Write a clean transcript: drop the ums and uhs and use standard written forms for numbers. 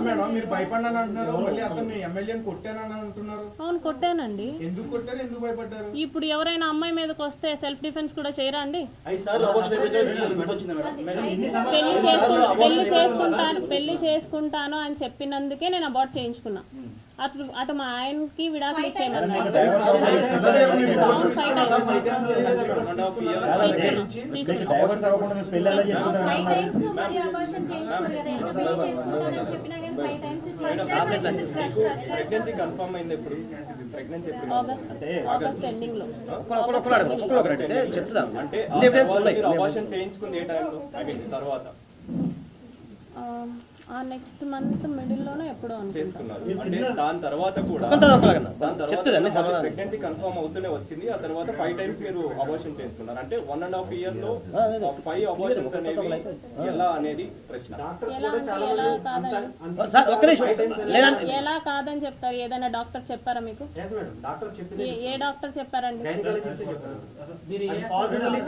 Madam మీరు భయపడ్డాను అంటున్నారు, మళ్ళీ అతను ఎమ్మెల్యేని కొట్టానని అంటున్నారు. అవును కొట్టానండి. ఎందుకు కొట్టారు, ఎందుకు భయపడ్డారు? ఇప్పుడు ఎవరైనా అమ్మాయి మీదకి వస్తే సెల్ఫ్ డిఫెన్స్ కూడా చేయరా అండి? పెళ్లి చేసుకుంటాను అని చెప్పినందుకే నేను అబార్ట్ చేయించుకున్నా. అటు మా ఆయనకి విడాకులు ఇచ్చేయమన్నారు. ఆగస్ట్ ఎండింగ్ లో. నెక్స్ట్ మంత్ మిడిల్ లోనే ఎప్పుడో చేసుకున్నారు. అంటే దాని తర్వాత కూడా ప్రెగ్నెన్సీ కన్ఫర్మ్ అవుతూనే వచ్చింది. ఆ తర్వాత 5 times మీరు అబార్షన్ చేసుకున్నారు. అంటే 1.5 years లో 5 అబార్షన్స్ అనేవి ఎలా అనేది ప్రశ్న. ఎలా కాదని చెప్తారు? ఏదైనా డాక్టర్ చెప్పారా మీకు? ఏ డాక్టర్ చెప్పారండి?